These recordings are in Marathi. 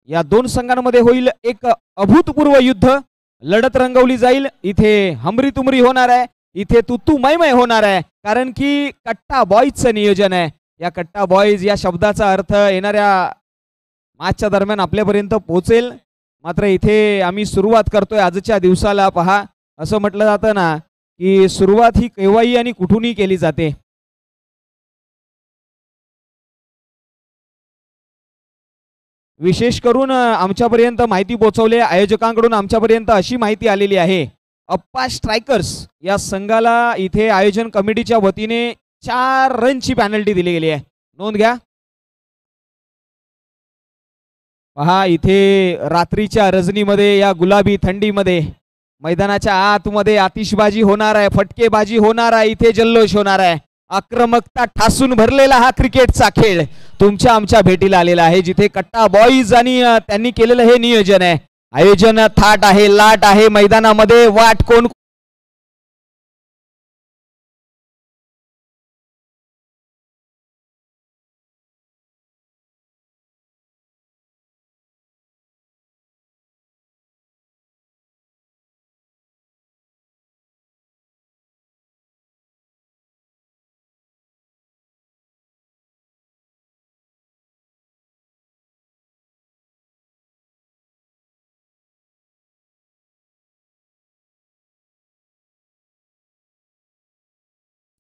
या दोन संघांमध्ये होईल एक अभूतपूर्व युद्ध. लढत रंगवली जाईल. इथे हमरी तुमरी होणार आहे. इथे तू मैमय होणार आहे. कारण की कट्टा बॉईजचं नियोजन आहे. या कट्टा बॉईज या शब्दाचा अर्थ येणाऱ्या मॅचच्या दरम्यान आपल्यापर्यंत पोहोचेल. मात्र इथे आम्ही सुरुवात करतोय आजच्या दिवसाला. पहा, असं म्हटलं जातं ना की सुरुवात ही केव्हाही आणि कुठूनही केली जाते. विशेष करून आमच्यापर्यंत माहिती पोहोचवली आयोजकांकडून. आमच्यापर्यंत अशी माहिती आलेली आहे, अप्पा स्ट्रायकर्स या संघाला इथे आयोजन कमिटीच्या वतीने 4 रनची पॅनल्टी दिली गेली आहे. नोंद घ्या. पहा, इथे रात्रीच्या रजनीमध्ये या गुलाबी थंडीमध्ये मैदानाच्या आतमध्ये आतिषबाजी होणार आहे, फटकेबाजी होणार आहे, इथे जल्लोष होणार आहे. आक्रमकता ठासून भरलेला हा क्रिकेटचा खेळ तुमच्या आमच्या भेटीला आलेला आहे, जिथे कट्टा बॉईज आणि त्यांनी केलेलं हे नियोजन आहे. आयोजन थाट आहे, लाट आहे मैदानामध्ये. वाट कोण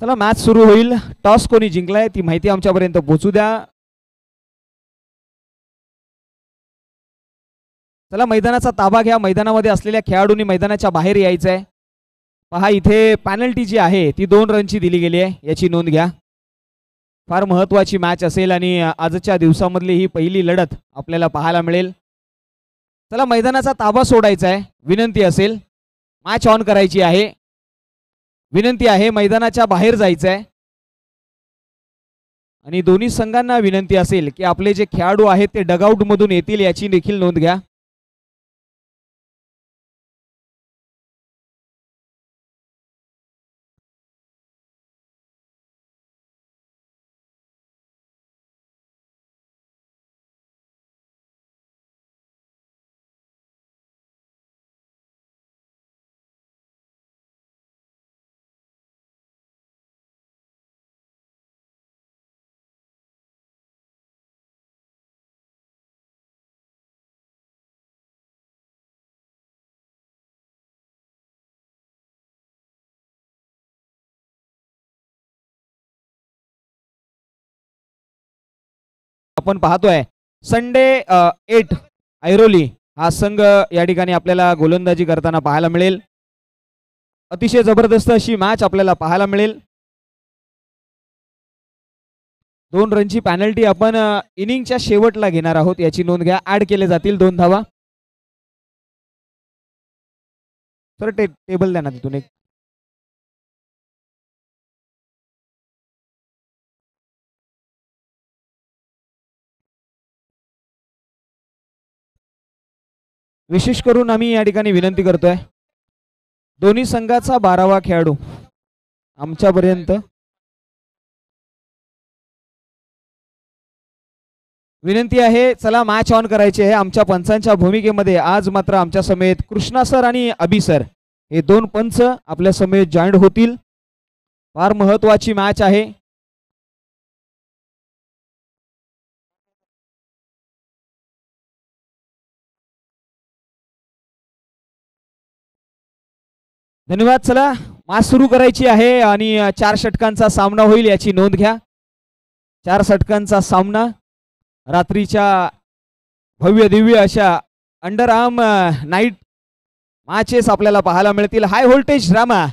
चला, मॅच सुरू होईल. टॉस कोणी जिंकलाय ती माहिती आमच्यापर्यंत पोहोचू द्या. चला, मैदानाचा ताबा घ्या. मैदानामध्ये असलेल्या खेळाडूंनी मैदानाच्या बाहेर यायचं आहे. पहा, इथे पॅनल्टी जी आहे ती 2 रनची दिली गेली आहे, याची नोंद घ्या. फार महत्त्वाची मॅच असेल आणि आजच्या दिवसामधली ही पहिली लढत आपल्याला पाहायला मिळेल. चला, मैदानाचा ताबा सोडायचा आहे. विनंती असेल, मॅच ऑन करायची आहे. विनंती आहे, मैदानाच्या बाहेर जायचं आहे. आणि दोन्ही संघांना विनंती असेल की आपले जे खेळाडू आहेत ते डगआउट मधून येतील, याची देखील नोंद घ्या. आपण पाहतोय संडे 8 ऐरोली हा संघ या ठिकाणी आपल्याला गोलंदाजी करताना पाहायला मिळेल. अतिशय जबरदस्त अशी मॅच आपल्याला पाहायला मिळेल. 2 रनची पॅनल्टी आपण इनिंगच्या शेवटला घेणार आहोत, याची नोंद घ्या. ऍड केले जातील 2 धावा. सर टेबल द्या ना तिथून एक. विशेष करून आम्ही या ठिकाणी विनंती करतोय, दोन्ही संघाचा 12वा खेळाडू आमच्यापर्यंत. विनंती आहे, चला मॅच ऑन करायची आहे. आमच्या पंचांच्या भूमिकेमध्ये आज मात्र आमच्या समेत कृष्णा सर आणि अभि सर हे 2 पंच आपल्या समेत जॉईंट होतील. फार महत्त्वाची मॅच आहे. धन्यवाद. चला, मॅच सुरू करायची आहे आणि 4 षटकांचा सामना होईल, याची नोंद घ्या. 4 षटकांचा सामना. रात्रीच्या भव्य दिव्य अशा अंडर आर्म नाईट मॅचेस आपल्याला पाहायला मिळतील. हाय व्होल्टेज ड्रामा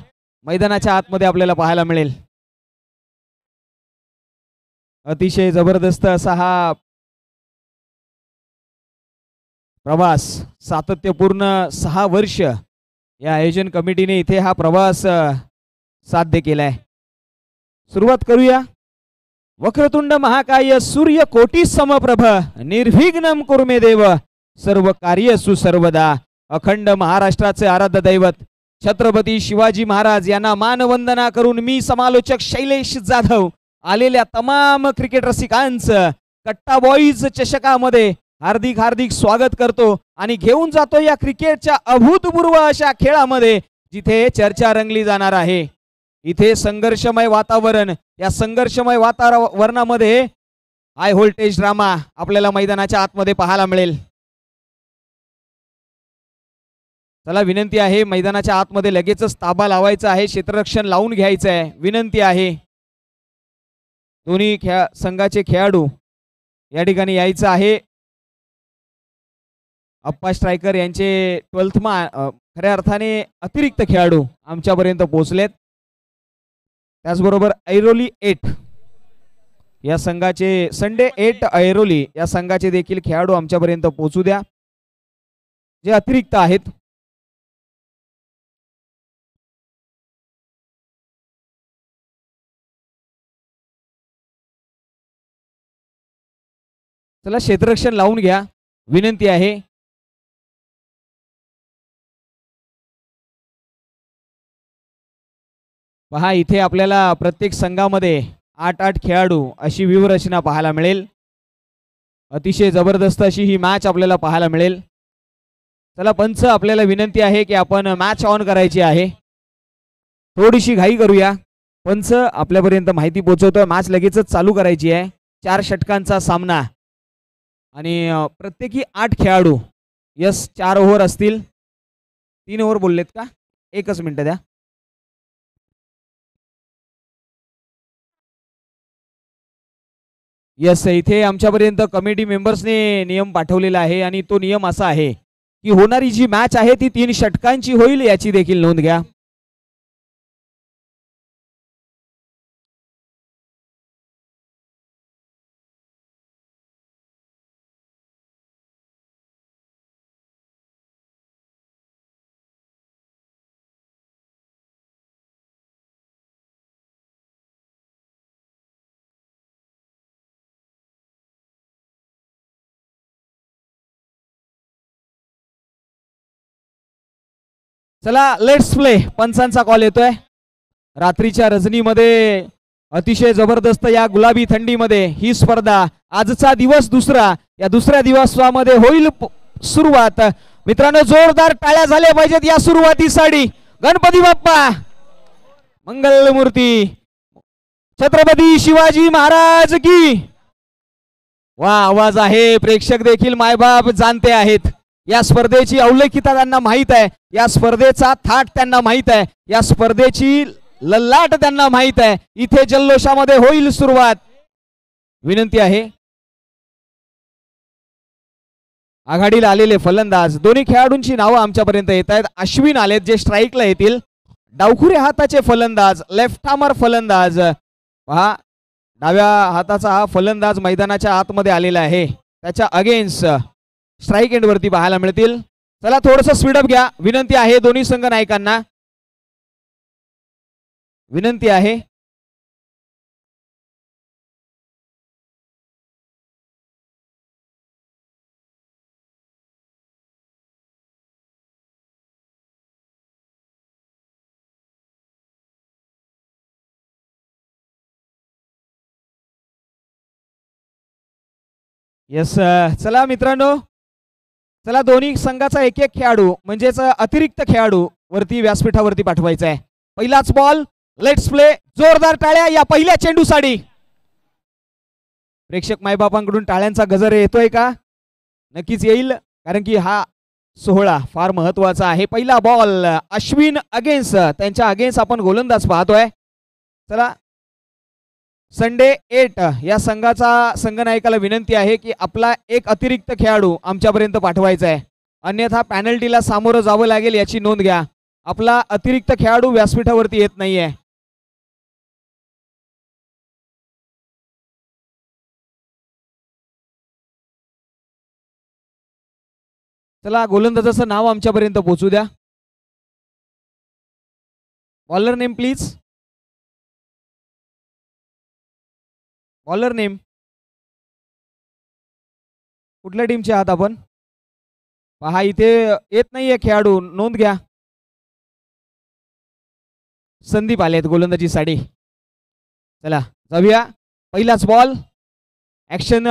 मैदानाच्या आतमध्ये आपल्याला पाहायला मिळेल. अतिशय जबरदस्त असा हा प्रवास, सातत्यपूर्ण 6 वर्ष या आयोजन कमिटीने इथे हा प्रवास साध्य केलाय. सुरुवात करूया. वक्रतुंड महाकाय सूर्य कोटी समप्रभ निर्विघ्नम कुर्मे देव सर्व कार्यसु सर्वदा. अखंड महाराष्ट्राचे आराध्य दैवत छत्रपती शिवाजी महाराज यांना मानवंदना करून मी समालोचक शैलेश जाधव आलेल्या तमाम क्रिकेट रसिकांचं कट्टा बॉईज चषकामध्ये हार्दिक हार्दिक स्वागत करतो आणि घेऊन जातो या क्रिकेटच्या अभूतपूर्व अशा खेळामध्ये जिथे चर्चा रंगली जाणार आहे। इथे संघर्षमय वातावरण, या संघर्षमय वातावरणामध्ये हाय व्होल्टेज ड्रामा आपल्याला मैदानाच्या आतमध्ये पाहायला मिळेल। चला विनंती आहे, मैदानाच्या आतमध्ये लगेचच ताबा लावायचा आहे, क्षेत्ररक्षण लावून घ्यायचं आहे, विनंती आहे। दोन्ही संघाचे खेळाडू या ठिकाणी यायचं आहे। अप्पा स्ट्रायकर यांचे 12th खऱ्या अर्थाने अतिरिक्त खेळाडू आमच्यापर्यंत पोहोचलेत। त्याचबरोबर ऐरोली 8 या संघाचे, संडे 8 ऐरोली या संघाचे देखील खेळाडू आमच्यापर्यंत पोहोचू द्या, जे अतिरिक्त आहेत। चला क्षेत्ररक्षण लावून घ्या, विनंती आहे। पहा इथे आपल्याला प्रत्येक संघामध्ये 8-8 खेळाडू अशी व्यूहरचना पाहायला मिळेल। अतिशय जबरदस्त अशी ही मॅच आपल्याला पाहायला मिळेल। चला पंच, आपल्याला विनंती आहे की आपण मॅच ऑन करायची आहे, थोडीशी घाई करूया। पंच आपल्यापर्यंत माहिती पोहोचवतोय, मॅच लगेचच चालू करायची आहे। 4 षटकांचा सामना आणि प्रत्येकी 8 खेळाडू। यस, 4 ओव्हर असतील। 3 ओव्हर बोललेत का? एकच मिनिट द्या। यस, इथे आमच्यापर्यंत कमिटी मेंबर्सने नियम पाठवलेला आहे आणि तो नियम असा आहे की होणारी जी मॅच आहे ती 3 षटकांची होईल, याची देखील नोंद घ्या। चला लेट्स प्ले, पंचांचा कॉल येतोय। रात्रीच्या रजनीमध्ये अतिशय जबरदस्त या गुलाबी थंडीमध्ये ही स्पर्धा, आजचा दिवस दुसरा, या दुसऱ्या दिवसामध्ये होईल सुरुवात। मित्रांनो जोरदार टाळ्या झाल्या पाहिजेत या सुरुवातीसाठी। गणपती बाप्पा मंगलमूर्ती, छत्रपती शिवाजी महाराज की। वा आवाज आहे, प्रेक्षक देखील मायबाप जाणते आहेत। या स्पर्धेची औल्लेखिकता त्यांना माहित आहे, या स्पर्धेचा थाट त्यांना माहित आहे, या स्पर्धेची ललाट त्यांना माहित आहे। इथे जल्लोषामध्ये होईल सुरुवात, विनंती आहे। आघाडीला आलेले फलंदाज, दोन्ही खेळाडूंची नावं आमच्यापर्यंत येत आहेत। अश्विन आलेत जे स्ट्राईकला येतील, डावखुऱ्या हाताचे फलंदाज, लेफ्ट आर्मर फलंदाज। पहा डाव्या हाताचा हा फलंदाज मैदानाच्या आतमध्ये आलेला आहे, त्याच्या अगेन्स्ट स्ट्राइक एंड वरती पाहायला मिळतील। चला थोडंसं स्पीडअप घ्या, विनंती आहे दोन्ही संघ नायकांना, विनंती आहे। यस, चला मित्रांनो, चला दोन्ही संघाचा एक एक खेळाडू म्हणजेच अतिरिक्त खेळाडू वरती व्यासपीठावरती पाठवायचा आहे। पहिलाच बॉल, लेट्स प्ले, जोरदार टाळ्या या पहिल्या चेंडूसाठी। प्रेक्षक मायबापांकडून टाळ्यांचा गजर येतोय का? नक्कीच येईल, कारण की हा सोहळा फार महत्वाचा आहे। पहिला बॉल अश्विन अगेन्स्ट, त्यांच्या अगेन्स्ट आपण गोलंदाज पाहतोय। चला संडे 8 या संघाचा संघनायकाला विनंती आहे की आपला एक अतिरिक्त खेळाडू आमच्यापर्यंत पाठवायचा आहे, अन्यथा पॅनल्टीला सामोरं जावं लागेल, याची नोंद घ्या। आपला अतिरिक्त खेळाडू व्यासपीठावरती येत नाहीये। चला गोलंदाजाचं नाव आमच्यापर्यंत पोहोचू द्या। Bowler name please, bowler name. कुठल्या टीमचे आहात आपण? पहा इथे येत नाहीये खेळाडू, नोंद घ्या। संदीप आलेत गोलंदाजीसाठी। चला जाऊया, पहिलाच बॉल, ऍक्शन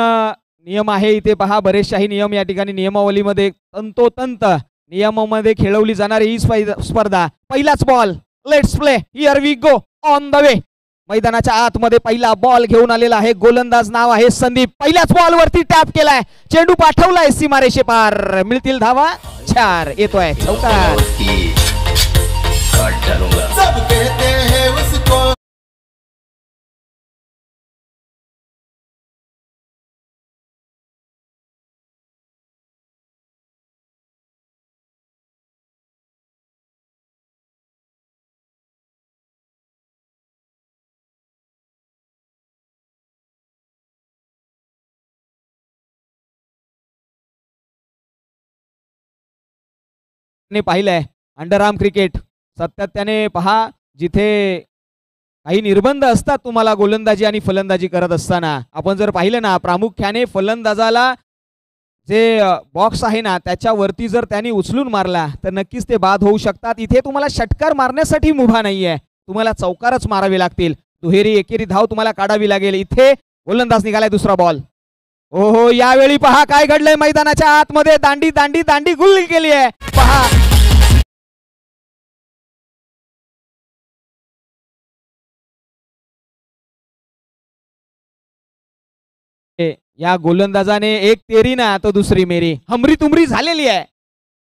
नियम आहे इथे पहा, बरेचशाही नियम या ठिकाणी नियमावलीमध्ये तंतोतंत नियमामध्ये खेळवली जाणारी ही स्पर्धा. पहिलाच ball, let's play, here we go, on the way. मैदानाच्या आतमध्ये पहिला बॉल घेऊन आलेला आहे, गोलंदाज नाव आहे संदीप. पहिल्याच बॉल वरती टॅप केलाय, चेंडू पाठवलाय सीमारेषे पार. मिळतील धावा 4. येतोय चौकार. पाहिलंय अंडरआर्म क्रिकेट. सातत्याने पहा, जिथे काही निर्बंध असतात तुम्हाला गोलंदाजी आणि फलंदाजी करत असताना, आपण जर पाहिलं ना, प्रामुख्याने फलंदाजाला जे बॉक्स आहे ना त्याच्यावरती जर त्यांनी उचलून मारला तर नक्कीच ते बाद होऊ शकतात. इथे तुम्हाला षटकार मारण्यासाठी मुभा नाहीये, तुम्हाला चौकारच मारावे लागतील. दुहेरी एकेरी धाव तुम्हाला काढावी लागेल. इथे गोलंदाज निघालाय दुसरा बॉल. ओहो, यावेळी पहा काय घडलंय मैदानाच्या आतमध्ये. दांडी दांडी दांडी गुल केली आहे पहा. या गोलंदाजाने एक तेरी ना तो दुसरी मेरी, हमरी तुमरी झालेली आहे.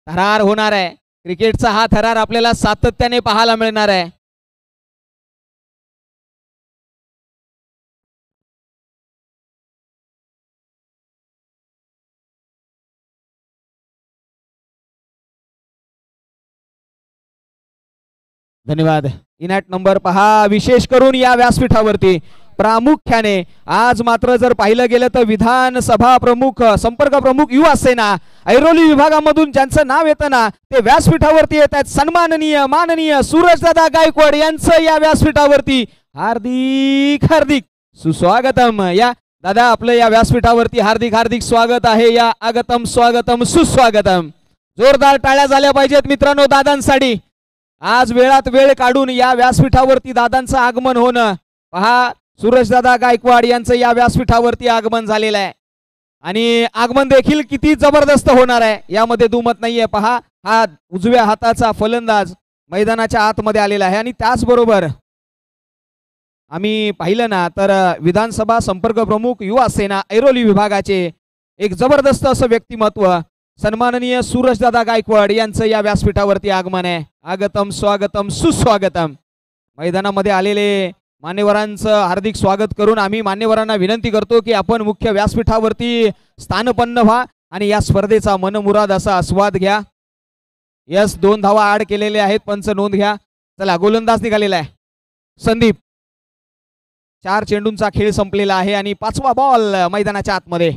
थरार होणार आहे. क्रिकेटचा हा थरार आपल्याला सातत्याने पाहायला मिळणार आहे. धन्यवाद. इनॅट नंबर पहा, विशेष करून या व्यासपीठावरती प्रामुख्याने आज मात्र जर पाहिलं गेलं तर विधानसभा प्रमुख, संपर्क प्रमुख, युवा सेना ऐरोली विभागामधून ज्यांचं नाव येतं ना ते व्यासपीठावरती येत आहेत. सन्माननीय माननीय सूरजदादा गायकवाड यांचं या व्यासपीठावरती हार्दिक हार्दिक सुस्वागतम. या दादा, आपलं या व्यासपीठावरती हार्दिक हार्दिक स्वागत आहे. या आगतम स्वागतम सुस्वागतम. जोरदार टाळ्या झाल्या पाहिजेत मित्रांनो दादांसाठी. आज वेळात वेळ काढून या व्यासपीठावरती दादांचं आगमन होणं. पहा, सूरजदादा गायकवाड यांचं या व्यासपीठावरती आगमन झालेलं आहे आणि आगमन देखील किती जबरदस्त होणार आहे यामध्ये दुमत नाहीये. पहा, हा उजव्या हाताचा फलंदाज मैदानाच्या आतमध्ये आलेला आहे आणि त्याचबरोबर आम्ही पाहिलं ना तर विधानसभा संपर्क प्रमुख, युवा सेना ऐरोली विभागाचे एक जबरदस्त असं व्यक्तिमत्व सन्माननीय सूरजदादा गायकवाड यांचं या व्यासपीठावरती आगमन आहे. आगतम स्वागतम सुस्वागतम. मैदानामध्ये आलेले मान्यवरांचं हार्दिक स्वागत करून आम्ही मान्यवरांना विनंती करतो की आपण मुख्य व्यासपीठावरती स्थानपन्न व्हा आणि या स्पर्धेचा मनमुराद असा आस्वाद घ्या. यस, 2 धावा आड केलेले आहेत, पंच नोंद घ्या. चला, गोलंदाज निघालेला आहे संदीप. 4 चेंडूंचा खेळ संपलेला आहे आणि 5वा बॉल मैदानाच्या आतमध्ये.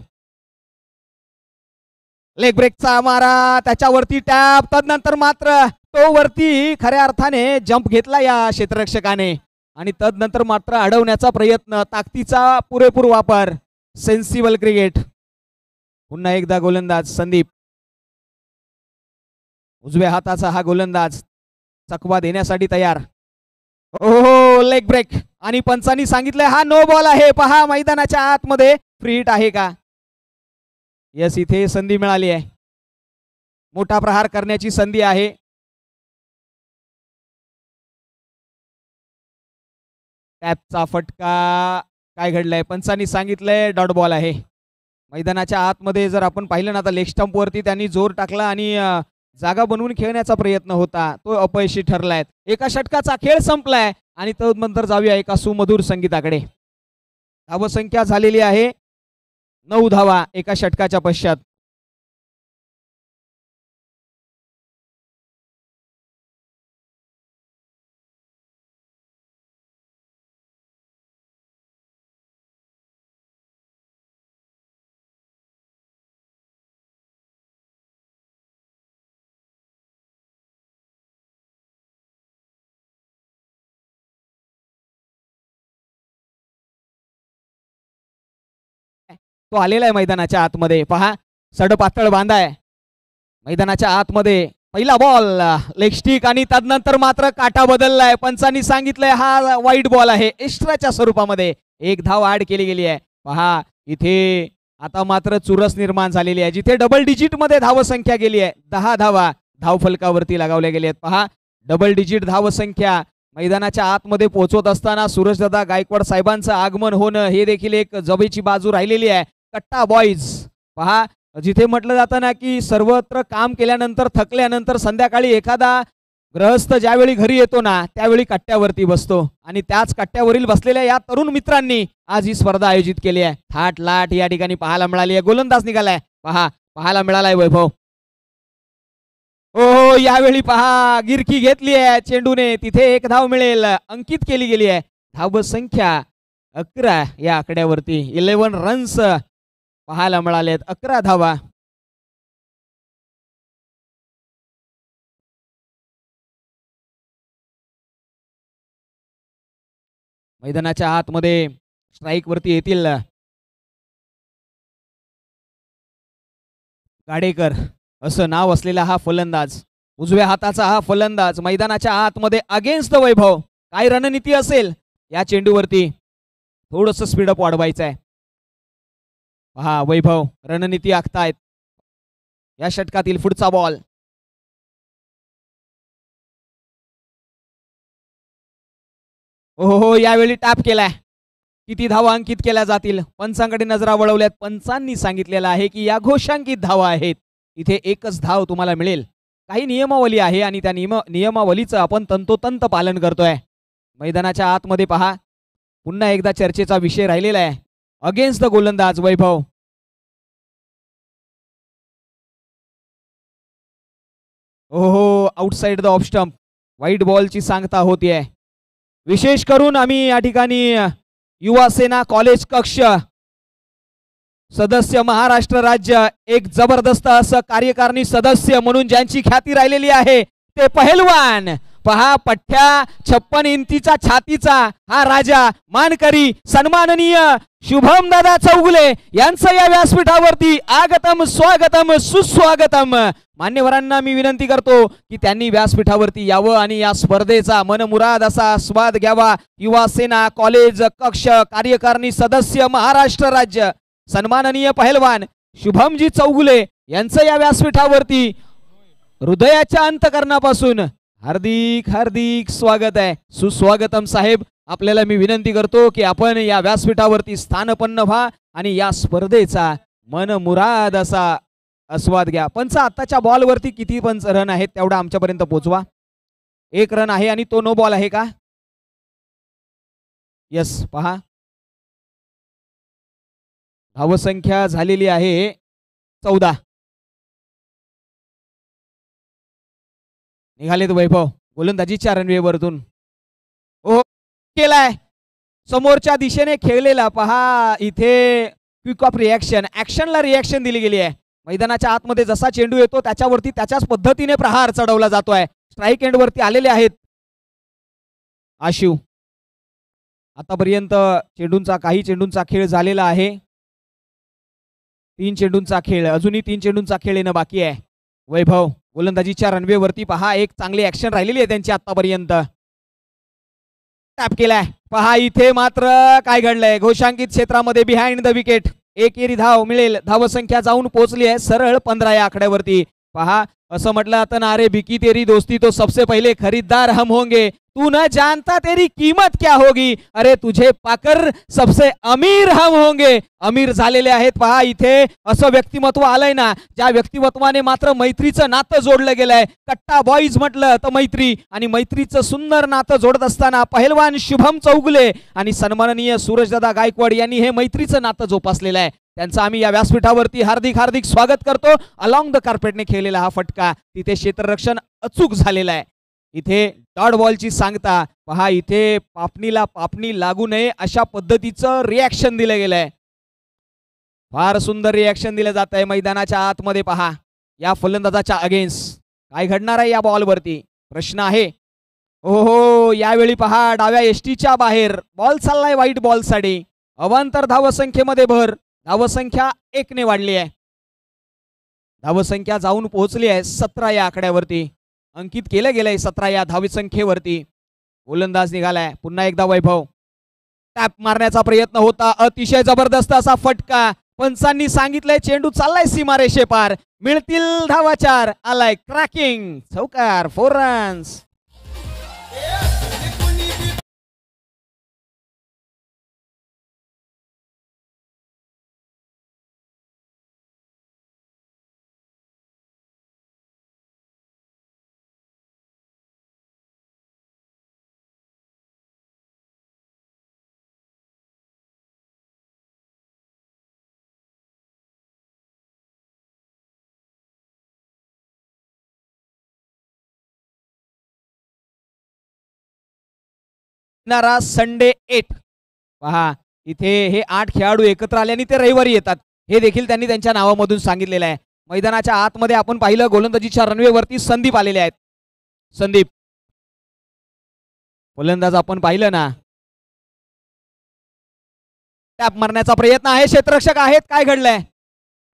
लेग ब्रेकचा मारा, त्याच्यावरती टॅप, तदनंतर मात्र तो वरती खऱ्या अर्थाने जंप घेतला या क्षेत्ररक्षकाने आणि तदनंतर मात्र अडवण्याचा प्रयत्न, ताकदीचा पुरेपूर वापर. Sensible cricket. पुन्हा एकदा गोलंदाज संदीप. उजव्या हाताचा हा गोलंदाज चकवा देण्यासाठी तयार. ओहो, लेग ब्रेक आणि पंचांनी सांगितलंय हा नो बॉल आहे. पहा, मैदानाच्या आतमध्ये फ्री हिट आहे का? यस, इथे संधी मिळाली आहे. मोठा प्रहार करण्याची संधी आहे. टॅपचा फटका. काय घडलंय? पंचांनी सांगितलंय डॉट बॉल आहे. मैदानाच्या आतमध्ये जर आपण पाहिलं ना तर लेग स्टंप वरती त्यांनी जोर टाकला आणि जागा बनवून खेळण्याचा प्रयत्न होता, तो अपयशी ठरलाय. एका षटकाचा खेळ संपलाय आणि तदनंतर जाऊया एका सुमधुर संगीताकडे. धावसंख्या झालेली आहे 9 धावा एका षटकाच्या पश्चात. तो आलेला आहे मैदानाच्या आतमध्ये. पहा, सडपातळ बांधाय मैदानाच्या आतमध्ये. पहिला बॉल लेग स्टिक आणि तदनंतर मात्र काटा बदललाय. पंचांनी सांगितलंय हा वाईट बॉल आहे. एक्स्ट्राच्या स्वरूपामध्ये 1 धाव ऍड केली गेली आहे. पहा, इथे आता मात्र चुरस निर्माण झालेली आहे, जिथे डबल डिजिट मध्ये धावसंख्या गेली आहे. 10 धावा धावफलकावरती लगावल्या गेल्या आहेत. पहा, डबल डिजिट धावसंख्या. मैदानाच्या आतमध्ये पोहोचत असताना सूरजदादा गायकवाड साहेबांचं आगमन होणं हे देखील एक जमेची बाजू राहिलेली आहे. कट्टा बॉईज पहा, जिथे म्हटलं जातं ना की सर्वत्र काम केल्यानंतर थकल्यानंतर संध्याकाळी एखादा ग्रहस्थ ज्यावेळी घरी येतो ना त्यावेळी कट्ट्यावरती बसतो, आणि त्याच कट्ट्यावरील बसलेल्या या तरुण मित्रांनी आज ही स्पर्धा आयोजित केली आहे. थाट लाट या ठिकाणी पाहायला मिळाली आहे. गोलंदाज निघालाय, पहा पाहायला मिळालाय वैभव. हो, यावेळी पहा गिरकी घेतली आहे चेंडूने, तिथे एक धाव मिळेल, अंकित केली गेली आहे. धाव संख्या 11 या आकड्यावरती 11 रन्स पाहायला मिळाले आहेत. 11 धावा. मैदानाच्या आतमध्ये स्ट्राईक वरती येतील गाडेकर असं नाव असलेला हा फलंदाज, उजव्या हाताचा हा फलंदाज मैदानाच्या आतमध्ये अगेन्स्ट द वैभव. काय रणनीती असेल या चेंडूवरती, थोडंसं स्पीडअप वाढवायचं आहे. पहा वैभव रणनीती आखतायत. या षटकातील पुढचा बॉल. हो, यावेळी टॅप केलाय. किती धावा अंकित केल्या जातील, पंचांकडे नजरा वळवल्यात. पंचांनी सांगितलेलं आहे की या घोषांकित धावा आहेत, इथे एकच धाव तुम्हाला मिळेल. काही नियमावली आहे आणि त्या नियमावलीचं आपण तंतोतंत पालन करतोय. मैदानाच्या आतमध्ये पहा, पुन्हा एकदा चर्चेचा विषय राहिलेला आहे. अगेन्स्ट द गोलंदाज वैभव. हो, आउटसाइड द ऑफ स्टंप. वाईट बॉलची सांगता होतीये. विशेष करून आम्ही या ठिकाणी युवा सेना कॉलेज कक्ष सदस्य महाराष्ट्र राज्य एक जबरदस्त असं कार्यकारिणी सदस्य म्हणून ज्यांची ख्याती राहिलेली आहे ते पहलवान. पहा, पठ्ठ्या 56 इंचीचा छातीचा हा राजा मानकरी सन्माननीय शुभम दादा चौगुले यांचं या व्यासपीठावरती आगतम स्वागतम सुस्वागतम. मान्यवरांना मी विनंती करतो की त्यांनी व्यासपीठावरती यावं आणि या स्पर्धेचा मनमुराद असा स्वाद घ्यावा. युवा सेना कॉलेज कक्ष कार्यकारिणी सदस्य महाराष्ट्र राज्य सन्माननीय पहलवान शुभमजी चौगुले यांचं या व्यासपीठावरती हृदयाच्या अंतकरणापासून हार्दिक हार्दिक स्वागत आहे. सुस्वागतम साहेब. आपल्याला मी विनंती करतो की आपण या व्यासपीठावरती स्थानपन्न व्हा आणि या स्पर्धेचा मनमुराद असा आस्वाद घ्या. पंच आताच्या बॉलवरती किती पंच रन आहेत तेवढा आमच्यापर्यंत पोहोचवा. 1 रन आहे आणि तो नो बॉल आहे का? यस. पहा, धावसंख्या झालेली आहे 14. निघालेत वैभव गोलंदाजीच्या रनवेवरतून. ओ, केलाय समोरच्या दिशेने खेळलेला. पहा, इथे क्विक ऑफ रिॲक्शन, ऍक्शनला रिॲक्शन दिली गेली आहे. मैदानाच्या आतमध्ये जसा चेंडू येतो त्याच्यावरती त्याच्याच पद्धतीने प्रहार चढवला जातोय. स्ट्राईक एंड वरती आलेले आहेत आशिव. आतापर्यंत काही चेंडूंचा खेळ झालेला आहे. 3 चेंडूंचा खेळ, अजूनही 3 चेंडूंचा खेळ येणं बाकी आहे. वैभव गोलंदाजीच्या रनवेवरती पहा, एक चांगली ऍक्शन राहिलेली आहे त्यांची आतापर्यंत. टॅप केलाय. पहा, इथे मात्र काय घडलंय, घोषांकित क्षेत्रामध्ये बिहाइंड द विकेट. एक येरी धाव मिळेल. धावसंख्या जाऊन पोहोचली आहे सरळ 15 या आकड्यावरती. पहा, असं म्हटलं जातं ना, अरे बिकी तेरी दोस्ती तो सबसे पहिले खरीदार हम होंगे, तू न जानता तेरी कीमत क्या होगी, अरे तुझे पाकर सबसे अमीर हम होंगे. अमीर झालेले आहेत. पहा, इथे असं व्यक्तिमत्व आलंय ना ज्या व्यक्तिमत्वाने मात्र मैत्रीचं नातं जोडलं गेलंय. कट्टा बॉईज म्हटलं तर मैत्री, आणि मैत्रीचं सुंदर नातं जोडत असताना पहलवान शुभम चौगुले आणि सन्माननीय सूरजदादा गायकवाड यांनी हे मैत्रीचं नातं जोपासलेलं आहे. त्यांचं आम्ही या व्यासपीठावरती हार्दिक हार्दिक स्वागत करतो. अलॉंग द कार्पेटने खेळलेला हा फटका, तिथे क्षेत्ररक्षण अचूक झालेला आहे. इथे डॉट बॉलची सांगता. पहा, इथे पापणीला पापणी लागू नये अशा पद्धतीचं रिॲक्शन दिलं गेलंय. फार सुंदर रिॲक्शन दिलं जात आहे मैदानाच्या आतमध्ये. पहा, या फलंदाजाच्या अगेन्स्ट काय घडणार आहे या बॉलवरती प्रश्न आहे. हो, यावेळी पहा डाव्या एसटीच्या बाहेर बॉल चाललाय वाईट बॉल साठी. अवांतर धावसंख्येमध्ये भर. धावसंख्या 1 ने वाढली आहे. धावसंख्या जाऊन पोहोचली आहे 17 या आकड्यावरती. अंकित केलं गेलंय 17 या धावसंख्येवरती. गोलंदाज निघालाय. पुन्हा एकदा वैभव. टॅप मारण्याचा प्रयत्न होता. अतिशय जबरदस्त असा फटका. पंचांनी सांगितलंय चेंडू चाललाय सीमारेषे पार, मिळतील धावा 4. आलाय क्रॅकिंग चौकार, 4 रन्स. संडे 8 पहा, इथे हे 8 खेळाडू एकत्र आल्याने ते रविवारी येतात, हे देखील त्यांनी त्यांच्या नावामधून सांगितलेलं आहे. मैदानाच्या आतमध्ये आपण पाहिलं गोलंदाजीच्या रनवेवरती संदीप आलेले आहेत. संदीप गोलंदाज आपण पाहिलं ना, टॅप मारण्याचा प्रयत्न आहे, क्षेत्ररक्षक आहेत. काय घडलंय?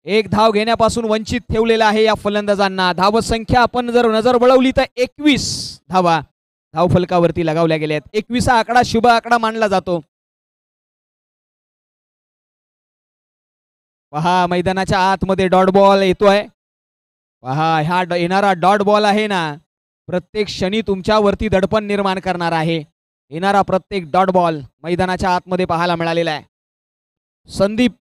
एक धाव घेण्यापासून वंचित ठेवलेला आहे या फलंदाजांना. धाव संख्या आपण जर नजर वळवली तर 21 धावा धाव फलकावरती लगावल्या गेल्या आहेत. 21 हा आकडा शुभ आकडा मानला जातो. पहा, मैदानाच्या आतमध्ये डॉट बॉल येतोय. पहा, हा येणारा डॉट बॉल आहे ना, प्रत्येक क्षणी तुमच्यावरती दडपण निर्माण करणार आहे. येणारा प्रत्येक डॉट बॉल मैदानाच्या आतमध्ये पाहायला मिळालेला आहे. संदीप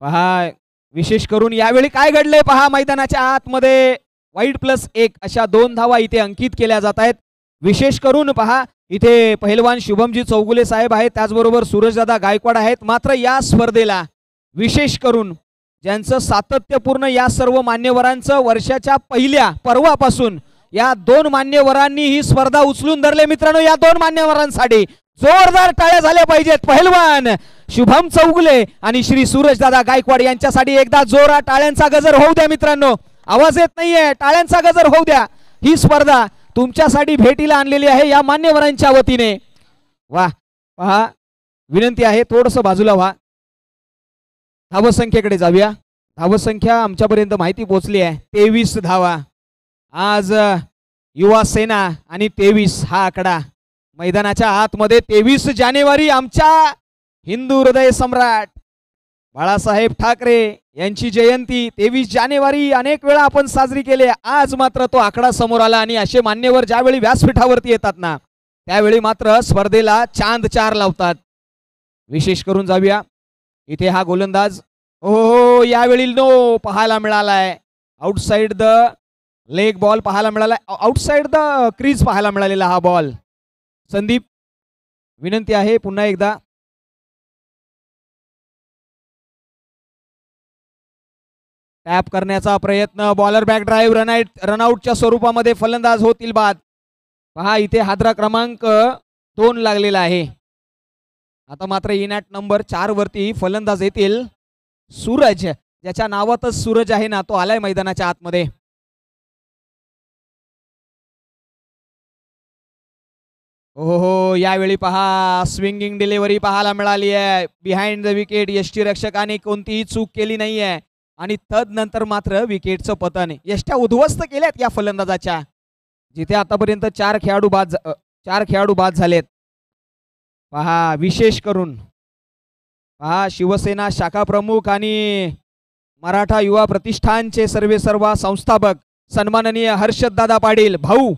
पहा, विशेष करून यावेळी काय घडले पहा, मैदानाच्या आतमध्ये वाईड +1 अशा 2 धावा इथे अंकित केल्या जात आहेत. विशेष करून पहा, इथे पहिलवान शुभमजी चौगुले साहेब आहेत, त्याचबरोबर सूरजदादा गायकवाड आहेत. मात्र या स्पर्धेला विशेष करून ज्यांचं सातत्यपूर्ण या सर्व मान्यवरांचं वर्षाच्या पहिल्या पर्वापासून या 2 मान्यवरांनी ही स्पर्धा उचलून धरले. मित्रांनो, या 2 मान्यवरांसाठी जोरदार टाळ्या झाल्या पाहिजेत. पहिलवान शुभम चौगुले आणि श्री सूरजदादा गायकवाड यांच्यासाठी एकदा जोरात टाळ्यांचा गजर होऊ द्या. मित्रांनो, आवाज येत नाहीये, टाळ्यांचा गजर होऊ द्या. ही स्पर्धा तुमच्यासाठी भेटीला आणलेली आहे या मान्यवरांच्या वतीने. वाह, पहा, विनंती आहे थोडंसं बाजूला व्हा. धावसंख्येकडे जाऊया. धावसंख्या आमच्यापर्यंत माहिती पोहोचली आहे 23 धावा. आज युवा सेना आणि 23 हा आकडा मैदानाच्या आतमध्ये. 23 जानेवारी आमच्या हिंदू हृदय सम्राट बाळासाहेब ठाकरे यांची जयंती 23 जानेवारी अनेक वेळा आपण साजरी केली. आज मात्र तो आकडा समोर आला आणि असे मान्यवर ज्यावेळी व्यासपीठावरती येतात ना, त्यावेळी मात्र स्पर्धेला चांद 4 लावतात. विशेष करून जाऊया, इथे हा गोलंदाज हो यावेळी नो पाहायला मिळालाय. आउटसाइड द लेग बॉल पाहायला मिळालाय, आउटसाइड द क्रीज पाहायला मिळालेला हा बॉल. संदीप, विनंती आहे पुन्हा एकदा. टॅप करण्याचा प्रयत्न, बॉलर बॅक ड्राईव्ह, रनआउटच्या स्वरूपामध्ये फलंदाज होतील बाद. पहा, इथे हादरा क्रमांक 2 लागलेला आहे. आता मात्र इनॅट नंबर 4 वरती फलंदाज येतील. सूरज, ज्याच्या नावातच सूरज आहे ना, तो आलाय मैदानाच्या आतमध्ये. हो, यावेळी पहा स्विंगिंग डिलिव्हरी पाहायला मिळाली आहे. बिहाइंड द विकेट, यष्टीरक्षकाने कोणतीही चूक केली नाहीये आणि तदनंतर मात्र विकेटचं पतन. यष्ट्या उद्ध्वस्त केल्यात या फलंदाजाच्या. जिथे आतापर्यंत 4 खेळाडू बाद झालेत. पहा, विशेष करून पहा, शिवसेना शाखा प्रमुख आणि मराठा युवा प्रतिष्ठानचे सर्वेसर्वा संस्थापक सन्माननीय हर्षददादा पाटील भाऊ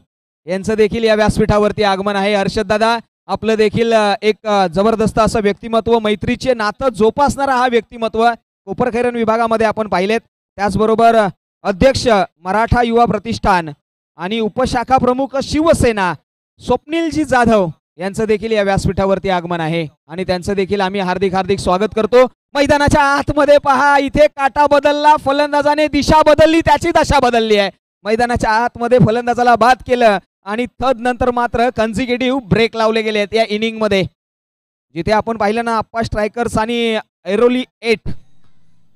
यांचं देखील या व्यासपीठावरती आगमन आहे. हर्षददादा, आपलं देखील एक जबरदस्त असं व्यक्तिमत्व, मैत्रीचे नातं जोपासणारा हा व्यक्तिमत्व कोपरखैरण विभागामध्ये आपण पाहिलेत. त्याचबरोबर अध्यक्ष मराठा युवा प्रतिष्ठान आणि उपशाखा प्रमुख शिवसेना स्वप्नीलजी जाधव यांचं देखील या व्यासपीठावरती आगमन आहे आणि त्यांचं देखील आम्ही हार्दिक स्वागत करतो. मैदानाच्या आतमध्ये पहा, इथे काटा बदलला, फलंदाजाने दिशा बदलली, त्याची दशा बदलली आहे. मैदानाच्या आतमध्ये फलंदाजाला बाद केलं आणि तदनंतर मात्र कन्झिक्युटिव्ह ब्रेक लावले गेले आहेत या इनिंग मध्ये. जिथे आपण पाहिलं ना, अप्पा स्ट्रायकर्स आणि ऐरोली 8,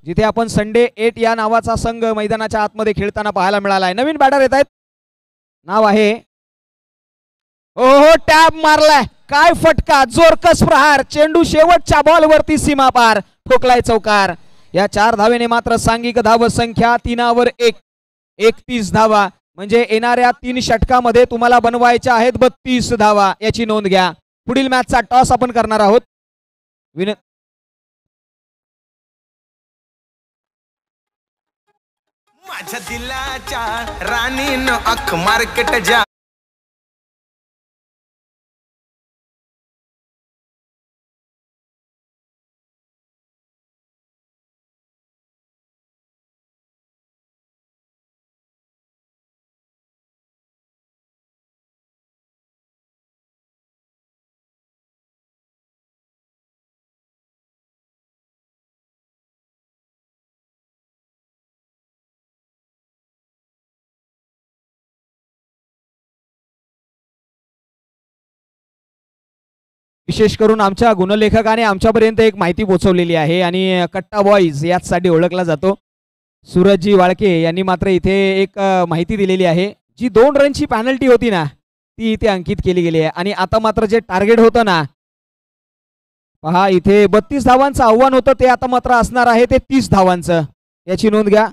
जिथे आपण संडे 8 या नावाचा संघ मैदानाच्या आतमध्ये खेळताना पाहायला मिळाला आहे. नवीन बॅटर येत आहेत, नाव आहे हो, टॅप मारलाय, काय फटका, जोरकस प्रहार, चेंडू शेवटच्या बॉलवरती सीमा पार, ठोकलाय चौकार. या 4 धावेने मात्र सांघिक धाव संख्या 3 वर 1, 31 धावा. म्हणजे येणाऱ्या 3 षटकामध्ये तुम्हाला बनवायच्या आहेत 32 धावा, याची नोंद घ्या. पुढील मॅचचा टॉस आपण करणार आहोत. माझ्या दिलाच्या राणीनं अख मार्केट जा विशेष करून आमच्या गुणलेखकाने आमच्यापर्यंत एक माहिती पोहोचवलेली आहे आणि कट्टा बॉईज याचसाठी ओळखला जातो. सूरजजी वाळके यांनी मात्र इथे एक माहिती दिलेली आहे. जी 2 रनची पॅनल्टी होती ना ती इथे अंकित केली गेली आहे आणि आता मात्र जे टार्गेट होतं ना पहा इथे 32 धावांचं आव्हान होतं ते आता मात्र असणार आहे ते 30 धावांचं. याची नोंद घ्या.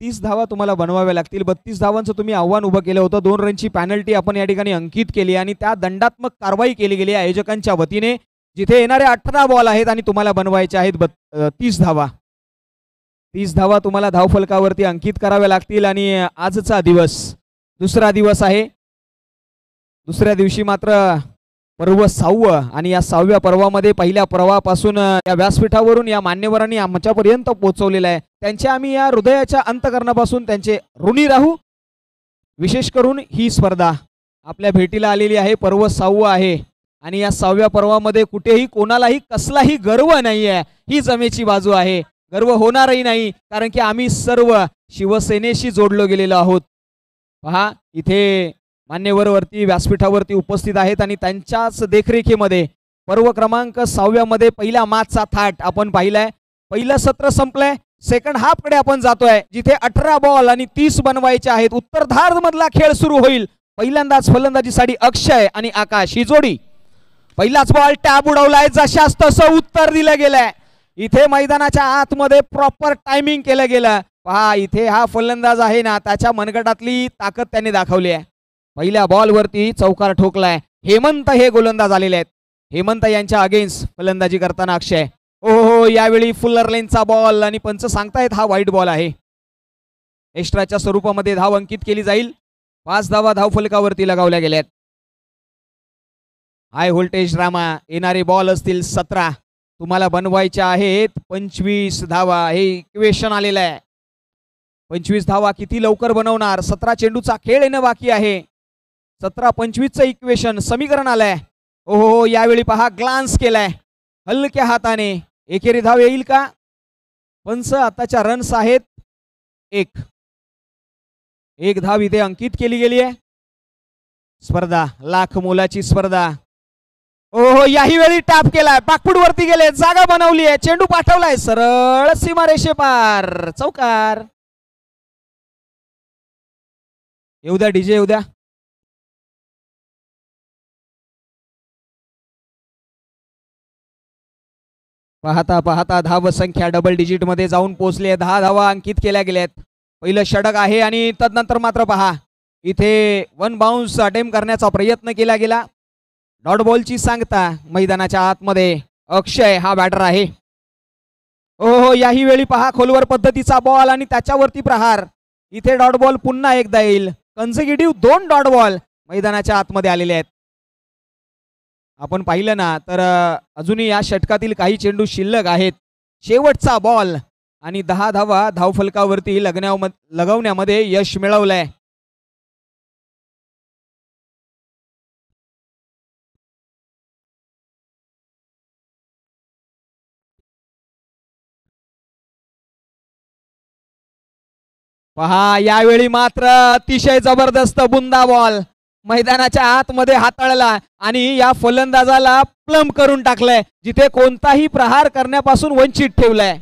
तीस धावा तुम्हाला बनवाव्या लागतील. 32 धावांचं तुम्ही आव्हान उभं केलं होतं. 2 रनची पॅनल्टी आपण या ठिकाणी अंकित केली आणि त्या दंडात्मक कारवाई केली गेली आयोजकांच्या वतीने. जिथे येणारे 18 बॉल आहेत आणि तुम्हाला बनवायचे आहेत 30 धावा. 30 धावा तुम्हाला धावफलकावरती अंकित कराव्या लागतील आणि आजचा दिवस दुसरा दिवस आहे. दुसऱ्या दिवशी मात्र पर्व 6वं आणि या 6व्या पर्वामध्ये पहिल्या पर्वापासून या व्यासपीठावरून या मान्यवरांनी आमच्यापर्यंत पोहोचवलेलं आहे. त्यांच्या आम्ही या हृदयाच्या अंतकरणापासून त्यांचे ऋणी राहू. विशेष करून ही स्पर्धा आपल्या भेटीला आलेली आहे. पर्व 6वं आहे आणि या 6व्या पर्वामध्ये कुठेही कोणालाही कसलाही गर्व नाही आहे. ही जमेची बाजू आहे. गर्व होणारही नाही कारण की आम्ही सर्व शिवसेनेशी जोडलो गेलेलो आहोत. पहा इथे मान्यवर वरती व्यासपीठावरती उपस्थित आहेत आणि त्यांच्याच देखरेखीमध्ये पर्व क्रमांक 6व्यामध्ये पहिल्या मॅचचा थाट आपण पाहिलाय. पहिलं सत्र संपलंय. सेकंड हाफ कडे आपण जातोय जिथे 18 बॉल आणि 30 बनवायचे आहेत. उत्तरार्ध मधला खेळ सुरू होईल. पहिल्यांदाच फलंदाजीसाठी अक्षय आणि आकाश ही जोडी. पहिलाच बॉल टॅब उडवलाय. जशास तसं उत्तर दिलं गेलंय. इथे मैदानाच्या आतमध्ये प्रॉपर टायमिंग केलं गेलं. पहा इथे हा फलंदाज आहे ना त्याच्या मनगटातली ताकद त्यांनी दाखवली आहे. पहिल्या बॉलवरती चौकार ठोकलाय. हेमंत हे गोलंदाज आलेले आहेत. हेमंत यांच्या अगेन्स्ट फलंदाजी करताना अक्षय. हो यावेळी फुल्लर लेनचा बॉल आणि पंच सांगतायत हा वाईट बॉल आहे. एक्स्ट्राच्या स्वरूपामध्ये धाव अंकित केली जाईल. 5 धावा धावफलकावरती लगावल्या गेल्यात. हाय व्होल्टेज ड्रामा. येणारे बॉल असतील 17. तुम्हाला बनवायचे आहेत 25 धावा. हे इक्वेशन आलेलं आहे. 25 धावा किती लवकर बनवणार. 17 चेंडूचा खेळ येणं बाकी आहे. 17-25चं इक्वेशन समीकरण आलंय. हो यावेळी पहा ग्लान्स केलाय हलक्या हाताने. एकेरी धाव येईल का. पंच आताच्या रन्स आहेत 1 धाव इथे अंकित केली गेली आहे. स्पर्धा लाख मोलाची स्पर्धा. हो याही वेळी टॅप केलाय. पाकपूड वरती गेले. जागा बनवली आहे. चेंडू पाठवलाय सरळ सीमारेषे पार. चौकार. येऊ द्या डीजे येऊ द्या. पाहता पाहता धाव संख्या डबल डिजिट मध्ये जाऊन पोहोचले. 10 धावा अंकित केल्या गेल्यात. पहिलं षटक आहे आणि तदनंतर मात्र पहा इथे 1 बाउन्स अटेम्प्ट करण्याचा प्रयत्न केला गेला. डॉट बॉलची सांगता मैदानाच्या आतमध्ये अक्षय हा बॅटर आहे. हो याही वेळी पहा खोलवर पद्धतीचा बॉल आणि त्याच्यावरती प्रहार. इथे डॉट बॉल पुन्हा एकदा येईल. कन्झिक्युटिव्ह 2 डॉट बॉल मैदानाच्या आतमध्ये आलेले आहेत. आपण पाहिलं ना तर अजूनही या षटकातील काही चेंडू शिल्लक आहेत. शेवटचा बॉल आणि 10 धावा धावफलकावरती लगवण्यामध्ये यश मिळवलंय. पहा यावेळी मात्र अतिशय जबरदस्त बुंदा बॉल मैदानाच्या आतमध्ये हाताळला आणि या फलंदाजाला प्लम करून टाकलंय. जिथे कोणताही प्रहार करण्यापासून वंचित ठेवलंय.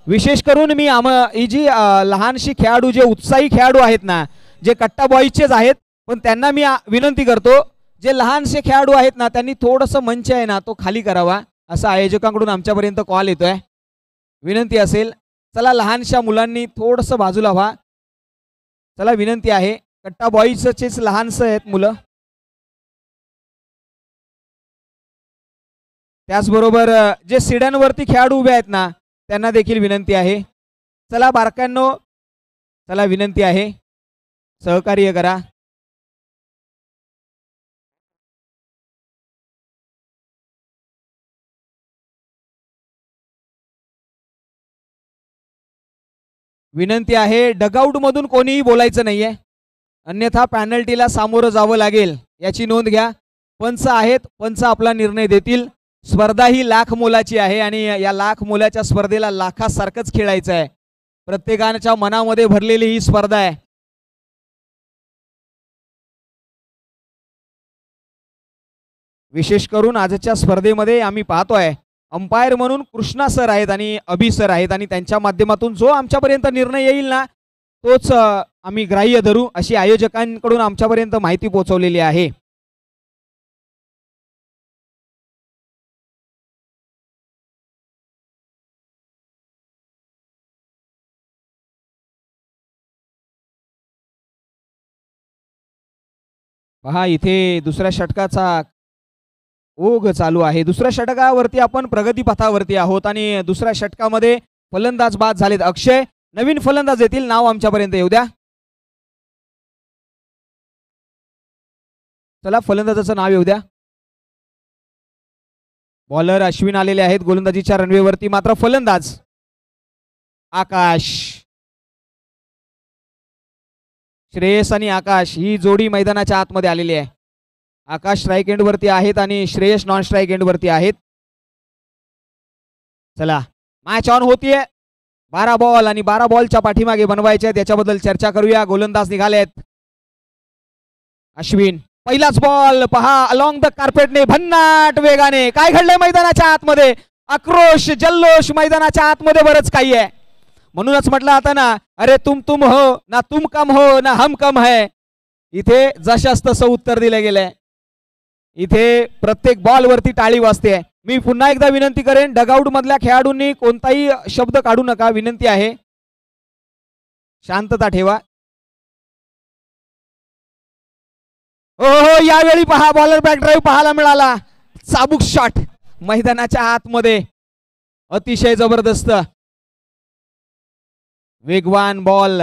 विशेष करून मी जी लहानशी खेळाडू जे उत्साही खेळाडू आहेत ना जे कट्टा बॉईजचेच आहेत पण त्यांना मी विनंती करतो जे लहानसे खेळाडू आहेत ना त्यांनी थोडंसं मंच आहे ना तो खाली करावा. असा आयोजकांकडून आमच्यापर्यंत कॉल येतोय. विनंती असेल, चला लहानशा मुलांनी थोडंसं बाजूला व्हा. चला विनंती आहे, कट्टा बॉईजचेच लहानसं आहेत मुलं. त्याचबरोबर जे सिड्यांवरती खेळाडू उभे आहेत ना त्यांना देखील विनंती आहे. चला बारकांनो, चला विनंती आहे, सहकार्य करा. विनंती आहे, डगआउट मधून कोणीही बोलायचं नाहीये, अन्यथा पॅनल्टीला सामोरं जावं लागेल याची नोंद घ्या. पंच आहेत, पंच आपला निर्णय देतील. स्पर्धा ही लाख मोलाची आहे आणि या लाख मोलाच्या स्पर्धेला लाखासारखंच खेळायचं आहे. प्रत्येकाच्या मनामध्ये भरलेली ही स्पर्धा आहे. विशेष करून आजच्या स्पर्धेमध्ये आम्ही पाहतोय अंपायर म्हणून कृष्णा सर आहेत आणि अभि सर आहेत आणि त्यांच्या माध्यमातून जो आमच्यापर्यंत निर्णय येईल ना तोच आम्ही ग्राह्य धरू अशी आयोजकांकडून आमच्यापर्यंत माहिती पोहोचवलेली आहे. पहा इथे दुसऱ्या षटकाचा ओघ चालू आहे. दुसऱ्या षटकावरती आपण प्रगतीपथावरती आहोत आणि दुसऱ्या षटकामध्ये फलंदाज बाद झालेत. अक्षय, नवीन फलंदाज येतील, नाव आमच्यापर्यंत येऊ द्या. चला फलंदाजाचं नाव येऊ द्या. बॉलर अश्विन आलेले आहेत गोलंदाजीच्या रनवेवरती, मात्र फलंदाज आकाश. श्रेयस आणि आकाश ही जोडी मैदानाच्या आतमध्ये आलेली आहे. आकाश स्ट्राईक एंड वरती आहेत आणि श्रेयस नॉन स्ट्राईक एंड वरती आहेत. चला मॅच ऑन होतीये. 12 बॉल आणि 12 बॉलच्या पाठीमागे बनवायचे त्याच्याबद्दल चर्चा करूया. गोलंदाज निघालेत. अश्विन, पहिलाच बॉल पहा अलॉंग द कार्पेटने भन्नाट वेगाने. काय घडलंय मैदानाच्या आतमध्ये? आक्रोश जल्लोष मैदानाच्या आतमध्ये बरंच काही आहे. म्हणूनच म्हटलं आता ना, अरे तुम हो ना, तुम कम हो ना हम कम है. इथे जशास तसं उत्तर दिलं गेलंय. इथे प्रत्येक बॉल वरती टाळी वाजते. मी पुन्हा एकदा विनंती करेन, डगआउट मधल्या खेळाडूंनी कोणताही शब्द काढू नका, विनंती आहे, शांतता ठेवा. हो यावेळी पहा बॉलर बॅक ड्राईव्ह पाहायला मिळाला. चाबूक शॉट मैदानाच्या आतमध्ये, अतिशय जबरदस्त वेगवान बॉल,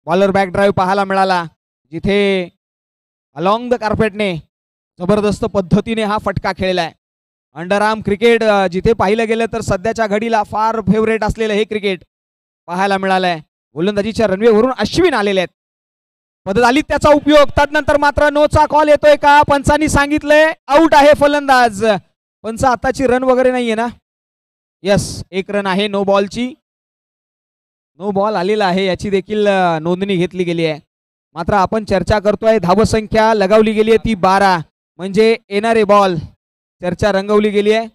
बॉलर बॅक ड्राईव्ह पाहायला मिळाला, जिथे अलॉंग द कार्पेटने जबरदस्त पद्धतीने हा फटका खेळलाय. अंडरआर्म क्रिकेट जिथे पाहिलं गेलं तर सध्याच्या घडीला फार फेवरेट असलेलं हे क्रिकेट पाहायला मिळालंय. गोलंदाजीच्या रनवेवरून अश्विन आलेले आहेत. पद्धत आली त्याचा उपयोग. त्यानंतर मात्र नोचा कॉल येतोय का? पंचांनी सांगितलंय आउट आहे फलंदाज. पंच आताची रन वगैरे नाहीये ना? यस, 1 रन आहे नो बॉलची. नो बॉल आलेला आहे याची देखील नोंदणी घेतली गेली आहे. मात्र आपण चर्चा करतोय धावसंख्या लगावली गेली आहे ती 12, म्हणजे येणारे बॉल चर्चा रंगवली गेली आहे.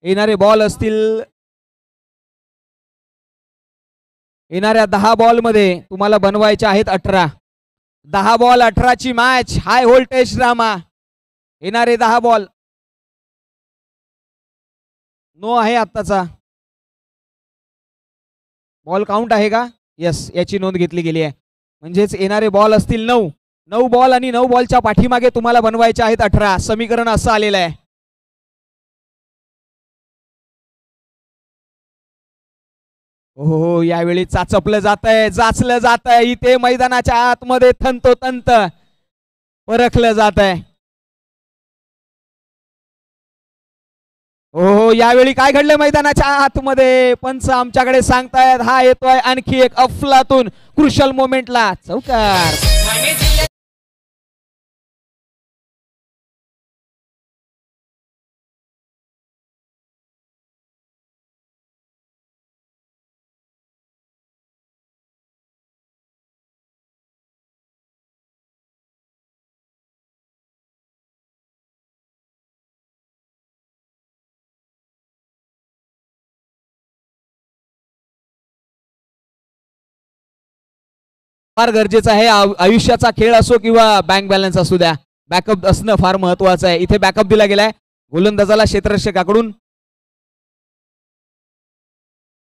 येणारे बॉल असतील, येणाऱ्या 10 बॉल मध्ये तुम्हाला बनवायचे आहेत 18. 10 बॉल 18ची मॅच, हाय व्होल्टेज ड्रामा. येणारे 10 बॉल. नो आहे आत्ताचा बॉल काउंट आहे का? यस, याची नोंद घेतली गेली आहे. म्हणजेच येणारे बॉल असतील 9. 9 बॉल आणि 9 बॉलच्या पाठीमागे तुम्हाला बनवायचे आहेत 18. समीकरण असं आलेलं आहे. हो यावेळी चाचपलं जात आहे, जाचलं जात आहे. इथे मैदानाच्या आतमध्ये तंतोतंत परखलं जात आहे. हो यावेळी काय घडलं मैदानाच्या आतमध्ये? पंच आमच्याकडे सांगतायत हा येतोय आणखी एक अफलातून क्रुशल मोमेंटला चौकार. फार गरजेचं आहे. आयुष्याचा खेळ असो किंवा बँक बॅलन्स असू द्या, बॅकअप असणं फार महत्वाचं आहे. इथे बॅकअप दिला गेलाय गोलंदाजाला क्षेत्ररक्षकाकडून.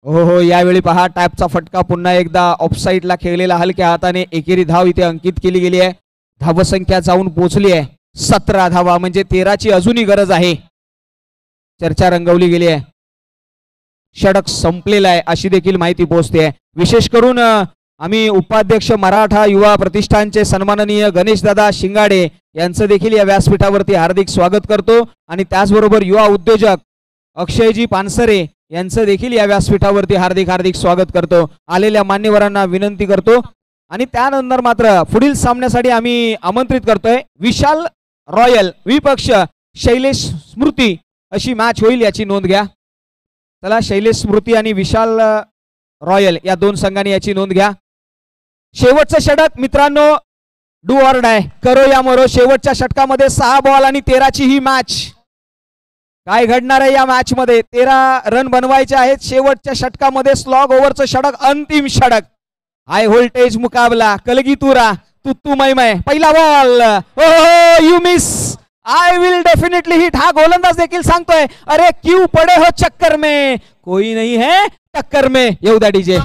हो हो, यावेळी पहा टॅपचा फटका पुन्हा एकदा ऑफसाईडला खेळलेला हलक्या हाताने एकेरी धाव इथे अंकित केली गेली आहे. धावसंख्या जाऊन पोहोचली आहे 17 धावा, म्हणजे 13ची अजूनही गरज आहे. चर्चा रंगवली गेली आहे. षटक संपलेला आहे अशी देखील माहिती पोहोचते. विशेष करून आम्ही उपाध्यक्ष मराठा युवा प्रतिष्ठानचे सन्माननीय गणेशदादा शिंगाडे यांचं देखील या व्यासपीठावरती हार्दिक स्वागत करतो आणि त्याचबरोबर युवा उद्योजक अक्षयजी पानसरे यांचं देखील या व्यासपीठावरती हार्दिक हार्दिक स्वागत करतो. आलेल्या मान्यवरांना विनंती करतो आणि त्यानंतर मात्र पुढील सामन्यासाठी आम्ही आमंत्रित करतोय विशाल रॉयल विपक्ष शैलेश स्मृती अशी मॅच होईल याची नोंद घ्या. चला, शैलेश स्मृती आणि विशाल रॉयल या दोन संघांनी याची नोंद घ्या. शेवटचं षटक मित्रांनो, डू ऑर डाय, करो या मरो. शेवटच्या षटकामध्ये 6 बॉल आणि 13ची ही मॅच. काय घडणार आहे या मॅच मध्ये? 13 रन बनवायचे आहेत शेवटच्या षटकामध्ये. स्लॉग ओव्हरचं षटक, अंतिम षटक, हाय व्होल्टेज मुकाबला, कलगीतुरा तुत्तू मैमय. पहिला बॉल, हो you miss, I will definitely hit. हा गोलंदाज देखील सांगतोय अरे क्यों पड़े हो चक्कर में, कोई नहीं है टक्कर में. येऊ द्या डीजे.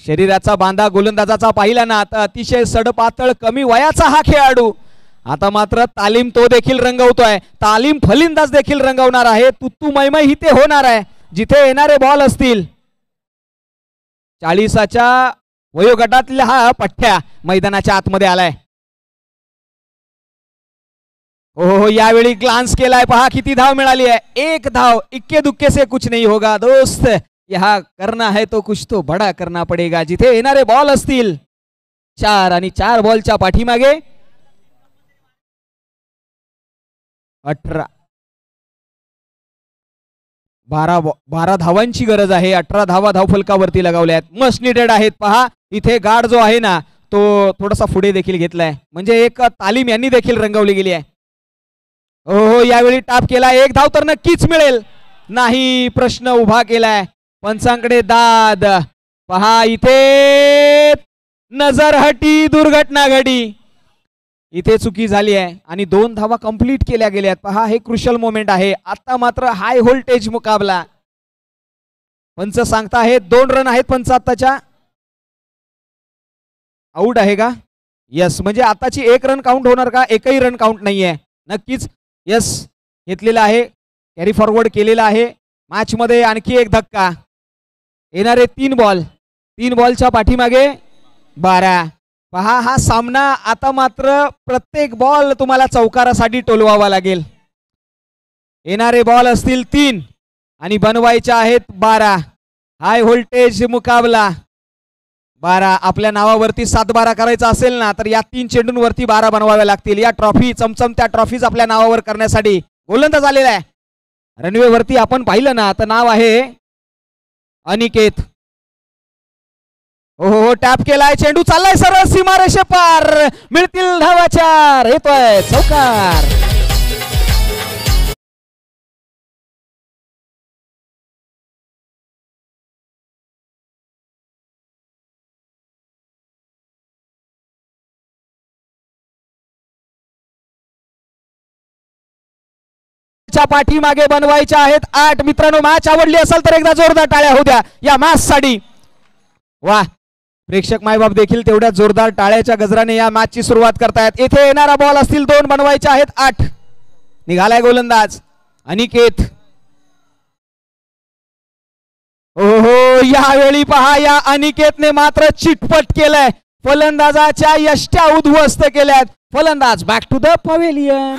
शरीराचा बांधा गोलंदाजाचा पाहिला ना, आता अतिशय सडपातळ कमी वयाचा हा खेळाडू. आता मात्र तालीम तो देखील रंगवतोय, तालीम फलंदाज देखील रंगवणार आहे. तुत्तू मैमय ही ते होणार आहे जिथे येणारे बॉल असतील. 40च्या वयोगटातला हा पठ्ठ्या मैदानाच्या आतमध्ये आलाय. हो, यावेळी ग्लान्स केलाय, पहा किती धाव मिळाली आहे. 1 धाव. इक्के दुक्के से कुछ नहीं होगा दोस्त, यहा करना है तो कुछ तो बड़ा करना पडेगा. जिथे येणारे बॉल असतील 4 आणि 4 बॉलच्या पाठीमागे 18 12 धावांची गरज आहे. 18 धावा धावफलकावरती लगावल्या आहेत. मस्ट निडेड आहेत. पहा इथे गार्ड जो आहे ना तो थोडासा पुढे देखील घेतलाय, म्हणजे एक तालीम यांनी देखील रंगवली गेली आहे. हो, यावेळी टाप केला. 1 धाव तर नक्कीच मिळेल. नाही, प्रश्न उभा केलाय. पंचांकडे दाद. पहा इथे नजर हटी, दुर्घटना घडी. इथे चुकी झाली आहे आणि 2 धावा कंप्लीट केल्या गेल्यात. पहा हे क्रुशल मोमेंट आहे. आता मात्र हाय व्होल्टेज मुकाबला. पंच सांगताहेत 2 रन आहेत पंच आताच्या. आउट आहे का? यस, म्हणजे आताची 1 रन काउंट होणार का? एकही रन काउंट नाहीये. नक्कीच यस घेतलेला आहे, कॅरी फॉरवर्ड केलेला आहे. मॅच मध्ये आणखी एक धक्का. येणारे 3 बॉल, 3 बॉलच्या पाठीमागे 12. पहा हा सामना आता मात्र प्रत्येक बॉल तुम्हाला चौकारासाठी टोलवावा लागेल. येणारे बॉल असतील 3 आणि बनवायचे आहेत 12. हाय व्होल्टेज मुकाबला. 12 आपल्या नावावरती 7-12 करायचा असेल ना तर या 3 चेंडूंवरती 12 बनवाव्या लागतील. या ट्रॉफी, चमचमत्या ट्रॉफीज आपल्या नावावर करण्यासाठी गोलंदाज आलेला आहे. रनवेवरती आपण पाहिलं ना तर नाव आहे अनिकेत. हो, टॅप केलाय, चेंडू चाललाय सरळ सीमारेषे पार. मिळतील धावा 4. येतोय चौकार. पाठीमागे बनवायच्या आहेत 8. मित्रांनो, मॅच आवडली असेल तर एकदा जोरदार टाळ्या होऊ द्या या मॅच साठी. वा, प्रेक्षक मायबाप देखील तेवढ्या जोरदार टाळ्याच्या गजराने या मॅचची सुरुवात करतायत. येथे येणारा बॉल असतील 2 बनवायचे आहेत 8. निघालाय गोलंदाज अनिकेत. ओहो, यावेळी पहा या अनिकेतने मात्र चिटपट केलंय. फलंदाजाच्या यष्ट्या उद्ध्वस्त केल्यात. फलंदाज बॅक टू द पवेलियन.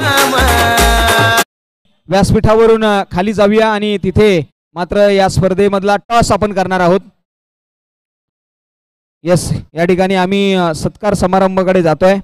व्यासपीठावरून खाली जाऊया आणि तिथे मात्र या स्पर्धेमधला टॉस आपण करणार आहोत. यस, या ठिकाणी आम्ही सत्कार समारंभाकडे जातोय.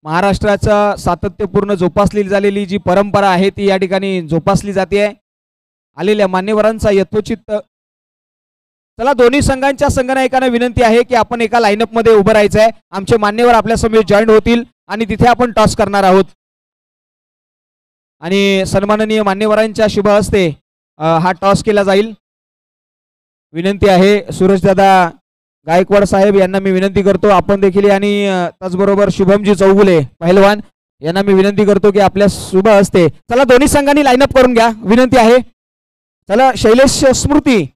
महाराष्ट्राचा सातत्यपूर्ण जोपासली झालेली जी परंपरा आहे ती या ठिकाणी जोपासली जाते. आलेल्या मान्यवरांचा यथोचित. चला, दोन्ही संघांच्या संघनायकांना विनंती आहे की आपण एका लाईनअप मध्ये उभं राहायचं आहे. आमचे मान्यवर आपल्या समोर जॉईन होतील आणि तिथे आपण टॉस करणार आहोत. आणि सन्माननीय मान्यवरांच्या शुभ हस्ते हा टॉस केला जाईल. विनंती आहे सूरजदादा गायकवाड साहेब यांना मी विनंती करतो आपण देखील, आणि त्याचबरोबर शुभमजी चौगुले पहिलवान यांना मी विनंती करतो की आपल्या शुभ हस्ते. चला, दोन्ही संघांनी लाईनअप करून घ्या, विनंती आहे. चला, शैलेश स्मृती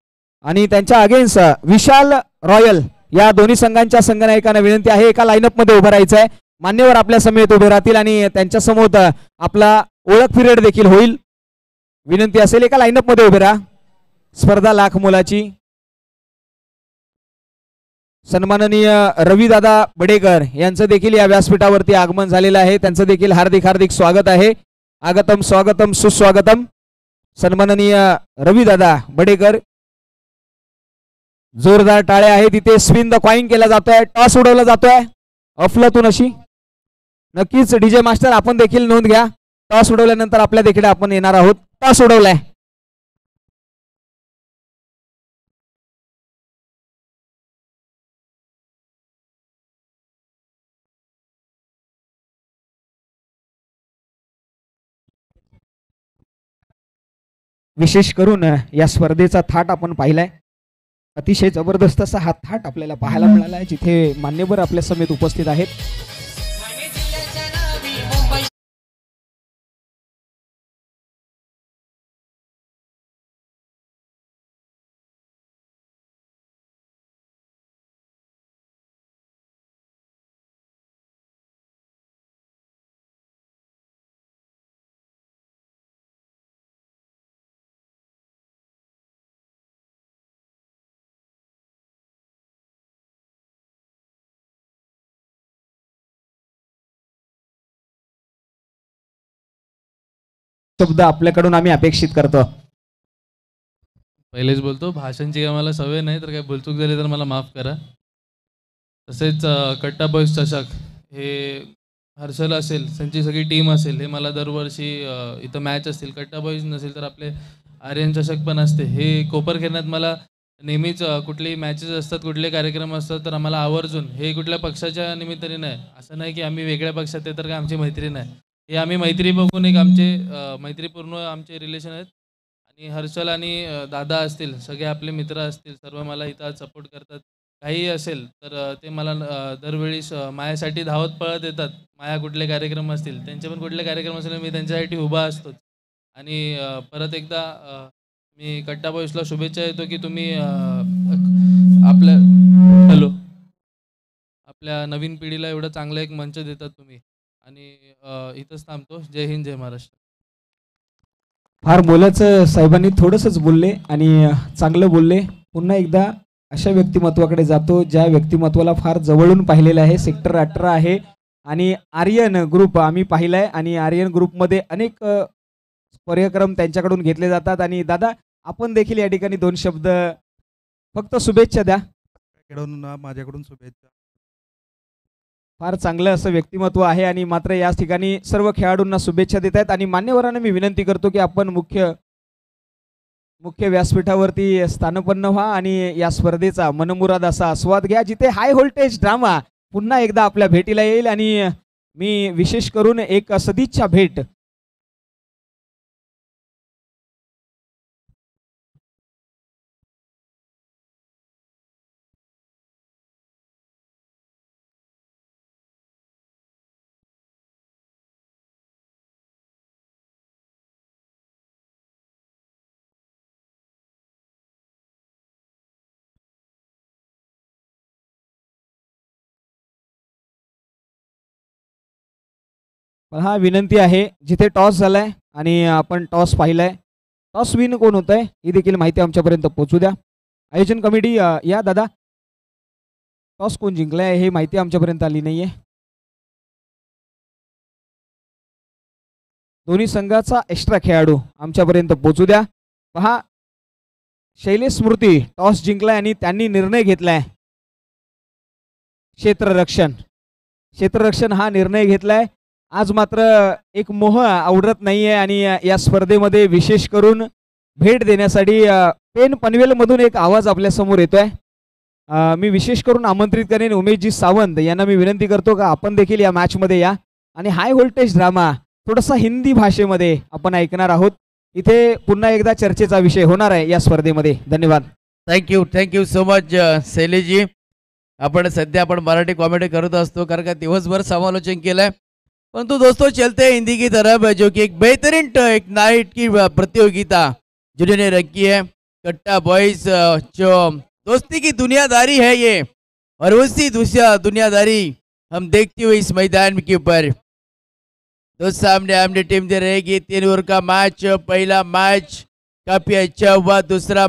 आणि त्यांच्या अगेन्स्ट विशाल रॉयल या दोन्ही संघांच्या संघनायकांना विनंती आहे एका लाईनअप मध्ये उभं राहायचं आहे. मान्यवर आपल्या समेत उभे राहतील आणि त्यांच्या समोर आपला ओळख पिरियड देखील होईल. विनंती असेल एका लाईनअप मध्ये उभे राहा. स्पर्धा लाख मोलाची. सन्माननीय रविदादा बडेकर यांचं देखील या व्यासपीठावरती आगमन झालेलं आहे. त्यांचं देखील हार्दिक हार्दिक स्वागत आहे. आगतम स्वागतम सुस्वागतम. सन्माननीय रविदादा बडेकर. जोरदार टाळ्या आहेत. तिथे स्पिन द कॉइन केला जातोय, टॉस उडवला जातोय अफलातून अशी. नक्कीच डीजे मास्टर आपण देखील नोंद घ्या. टॉस उडवल्यानंतर आपल्या देखील आपण येणार आहोत. टॉस उडवलाय. विशेष करून या स्पर्धेचा थाट आपण पाहिलाय. अतिशय जबरदस्त असा हा थाट आपल्याला पाहायला मिळाला आहे, जिथे मान्यवर आपल्या समेत उपस्थित आहेत. शब्द आपल्याकडून आम्ही अपेक्षित करतो. पहिलेच बोलतो, भाषणची काय मला सवय नाही, तर काय बोलचूक झाली तर मला माफ करा. तसेच कट्टा बॉईज चषक हे हर्षल असेल, त्यांची सगळी टीम असेल, हे मला दरवर्षी इथं मॅच असतील, कट्टा बॉईज नसेल तर आपले आर्यन चषक पण असते, हे कोपर खेळण्यात मला नेहमीच कुठलेही मॅचेस असतात, कुठले कार्यक्रम असतात तर आम्हाला आवर्जून, हे कुठल्या पक्षाच्या निमित्ताने नाही, असं नाही की आम्ही वेगळ्या पक्षात आहे तर काय आमची मैत्री नाही, हे आम्ही मैत्री बघून एक आमचे मैत्रीपूर्ण आमचे रिलेशन आहेत. आणि हर्षल आणि दादा असतील, सगळे आपले मित्र असतील, सर्व मला इथं सपोर्ट करतात. काही असेल तर ते मला दरवेळी माझ्यासाठी धावत पळत येतात. माझ्या कुठले कार्यक्रम असतील, त्यांचे पण कुठले कार्यक्रम असतील, मी त्यांच्यासाठी उभा असतोच. आणि परत एकदा मी कट्टा बॉईजला शुभेच्छा देतो की तुम्ही आपल्या नवीन पिढीला एवढं चांगलं एक मंच देतात तुम्ही. आणि इथंच थांबतो. जय हिंद, जय महाराष्ट्र. फार मोलाचं साहेबांनी थोडंसंच बोलले आणि चांगलं बोलले. पुन्हा एकदा अशा व्यक्तिमत्वाकडे जातो ज्या व्यक्तिमत्वाला फार जवळून पाहिलेलं आहे. सेक्टर 18 आहे आणि आर्यन ग्रुप आम्ही पाहिलाय आणि आर्यन ग्रुपमध्ये अनेक कार्यक्रम त्यांच्याकडून घेतले जातात. आणि दादा, आपण देखील या ठिकाणी दोन शब्द, फक्त शुभेच्छा द्या. माझ्याकडून शुभेच्छा. फार चांगलं असं व्यक्तिमत्व आहे आणि मात्र याच ठिकाणी सर्व खेळाडूंना शुभेच्छा देत आहेत. आणि मान्यवरांना मी विनंती करतो की आपण मुख्य व्यासपीठावरती स्थानपन्न व्हा आणि या स्पर्धेचा मनमुराद असा आस्वाद घ्या, जिथे हाय व्होल्टेज ड्रामा पुन्हा एकदा आपल्या भेटीला येईल. आणि मी विशेष करून एक सदिच्छा भेट हा विनंती आहे. जिथे टॉस झालाय आणि आपण टॉस पाहिलाय, टॉस विन कोण होत आहे ही देखील माहिती आमच्यापर्यंत पोहोचू द्या. आयोजन कमिटी या दादा, टॉस कोण जिंकलाय हे माहिती आमच्यापर्यंत आली नाहीये. दोन्ही संघाचा एक्स्ट्रा खेळाडू आमच्यापर्यंत पोहोचू द्या. पहा, शैलेश स्मृती टॉस जिंकलाय आणि त्यांनी निर्णय घेतलाय क्षेत्ररक्षण. क्षेत्ररक्षण हा निर्णय घेतलाय. आज मात्र एक मोह आवडत नाहीये आणि या स्पर्धेमध्ये विशेष करून भेट देण्यासाठी पेन पनवेलमधून एक आवाज आपल्या समोर येतोय. मी विशेष करून आमंत्रित करेन उमेशजी सावंत यांना. मी विनंती करतो का आपण देखील या मॅचमध्ये या आणि हाय व्होल्टेज ड्रामा थोडासा हिंदी भाषेमध्ये आपण ऐकणार आहोत. इथे पुन्हा एकदा चर्चेचा विषय होणार आहे या स्पर्धेमध्ये. धन्यवाद. Thank you so much Shaileshji. आपण मराठी कॉमेडी करत असतो कारण का दिवसभर समालोचन केलंय, परंतु दोस्तों चलते हैं हिंदी की तरफ जो कि एक बेहतरीन एक नाइट की प्रतियोगिता जिन्होंने रखी है कट्टा बॉयज. जो दोस्ती की दुनियादारी है ये, और उसी दूसरा दुनियादारी हम देखते हुए इस मैदान के ऊपर दो सामने आमने टीम दे रहेगी. 3 ओवर का मैच. पहला मैच काफी अच्छा हुआ, दूसरा